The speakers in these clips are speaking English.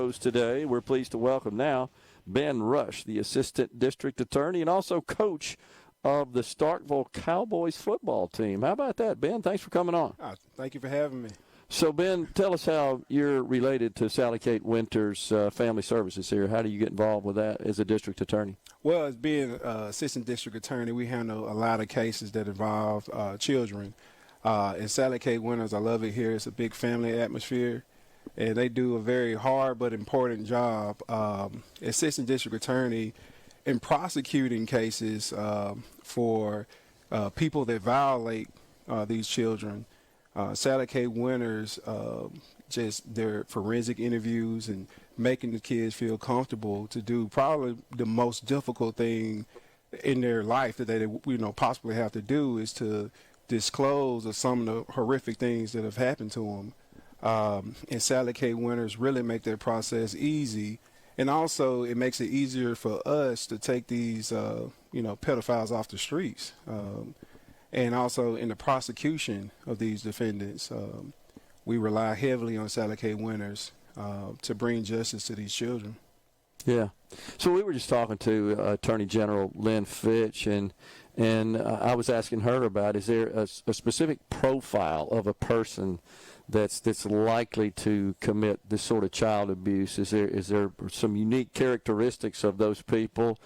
Today, we're pleased to welcome now Ben Rush, the Assistant District Attorney and also coach of the Starkville Cowboys Football team. How about that, Ben? Thanks for coming on. Thank you for having me. So, Ben, tell us how you're related to Sally Kate Winters Family Services here. How do you get involved with that as a district attorney? Well, as being Assistant District Attorney, we handle a lot of cases that involve children. And Sally Kate Winters, I love it here. It's a big family atmosphere. And they do a very hard but important job. Assistant District Attorney in prosecuting cases for people that violate these children. Sally Kate Winters, just their forensic interviews and making the kids feel comfortable to do probably the most difficult thing in their life that they possibly have to do is to disclose of some of the horrific things that have happened to them. And Sally Kate Winters really make that process easy. And also it makes it easier for us to take these, pedophiles off the streets. And also in the prosecution of these defendants, we rely heavily on Sally Kate Winters to bring justice to these children. Yeah. So we were just talking to Attorney General Lynn Fitch, and I was asking her about, is there a specific profile of a person that's likely to commit this sort of child abuse? Is there some unique characteristics of those people?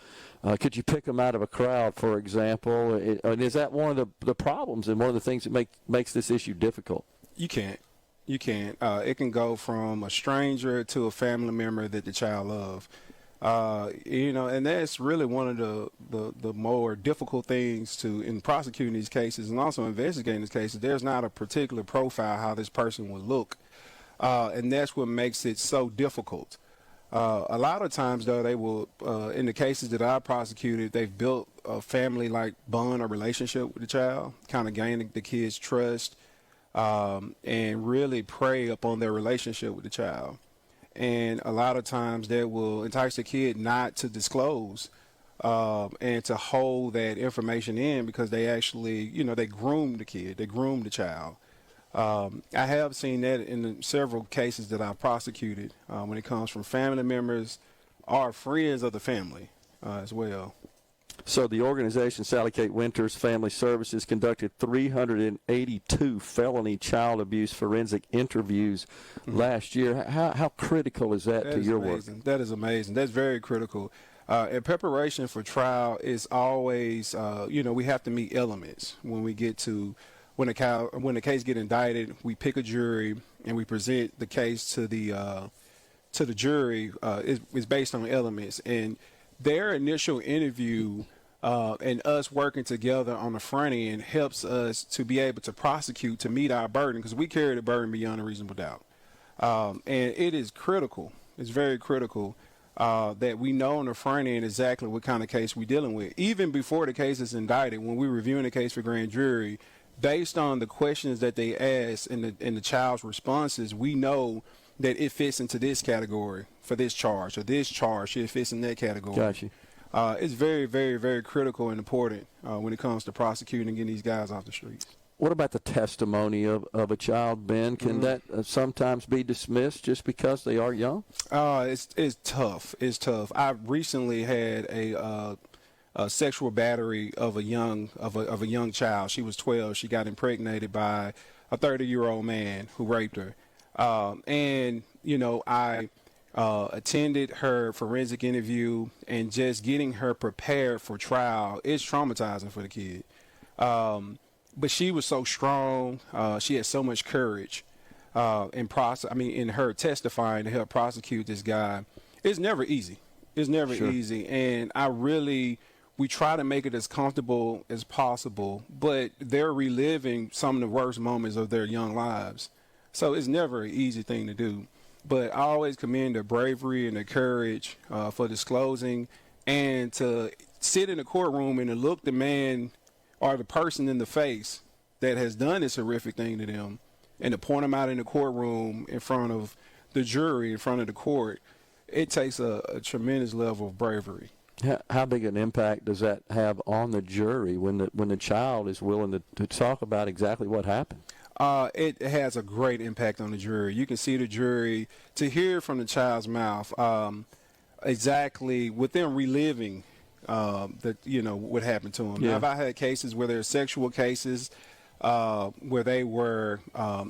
Could you pick them out of a crowd, for example? And is that one of the problems and one of the things that makes this issue difficult? You can't. It can go from a stranger to a family member that the child loves. And that's really one of the more difficult things in prosecuting these cases and also investigating these cases. There's not a particular profile how this person would look, and that's what makes it so difficult. A lot of times, though, they will, in the cases that I prosecuted, they've built a family-like bond or relationship with the child, kind of gaining the kid's trust, and really prey upon their relationship with the child. And a lot of times that will entice the kid not to disclose and to hold that information in because they actually, they groom the kid, they groom the child. I have seen that in several cases that I've prosecuted when it comes from family members or friends of the family as well. So the organization, Sally Kate Winters Family Services, conducted 382 felony child abuse forensic interviews last year. How critical is that to your work? That is amazing. That's very critical. In preparation for trial is always, we have to meet elements when we get to when the case get indicted. We pick a jury and we present the case to the jury. Is based on elements, and their initial interview and us working together on the front end helps us to be able to prosecute, to meet our burden, because we carry the burden beyond a reasonable doubt. And it is critical. It's very critical that we know on the front end exactly what kind of case we're dealing with. Even before the case is indicted, when we're reviewing the case for grand jury, based on the questions that they ask and the child's responses, we know that it fits into this category for this charge, or this charge, it fits in that category. Gotcha. It's very, very, very critical and important when it comes to prosecuting and getting these guys off the streets. What about the testimony of a child, Ben? Can that sometimes be dismissed just because they are young? It's tough. It's tough. I recently had a sexual battery of a young child. She was 12. She got impregnated by a 30-year-old man who raped her. I attended her forensic interview, and just getting her prepared for trial is traumatizing for the kid. But she was so strong. She had so much courage in her testifying to help prosecute this guy. It's never easy. It's never easy. And we try to make it as comfortable as possible, but they're reliving some of the worst moments of their young lives. So it's never an easy thing to do. But I always commend the bravery and the courage for disclosing, and to sit in the courtroom and to look the man or the person in the face that has done this horrific thing to them, and to point them out in the courtroom in front of the jury, in front of the court. It takes a tremendous level of bravery. How big an impact does that have on the jury when the child is willing to talk about exactly what happened? It has a great impact on the jury. You can see the jury, to hear from the child's mouth exactly with them reliving what happened to them. Yeah. Now, I've had cases where there's sexual cases where they were,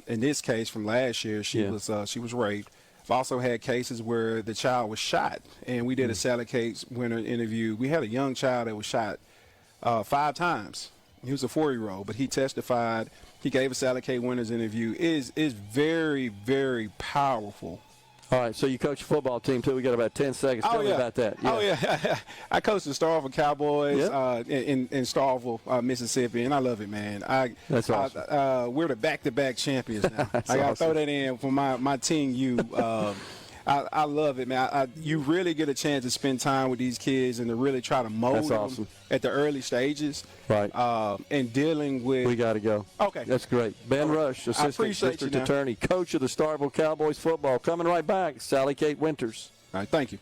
in this case from last year, she was raped. I've also had cases where the child was shot, and we did a Salad Cakes winner interview. We had a young child that was shot 5 times. He was a 4-year-old, but he testified. He gave a Salad Cake winners interview. Is very, very powerful. All right, so you coach a football team, too. We got about 10 seconds. Tell me about that. Yeah. Oh, yeah. I coach the Starkville Cowboys in Starkville, Mississippi, and I love it, man. That's awesome. We're the back-to-back champions now. That's I got to awesome. throw that in for my team, I love it, man. You really get a chance to spend time with these kids and to really try to mold them at the early stages. Right. And dealing with. We got to go. Okay. That's great. Ben Rush, Assistant District Attorney, coach of the Starkville Cowboys Football, coming right back. Sally Kate Winters. All right, thank you.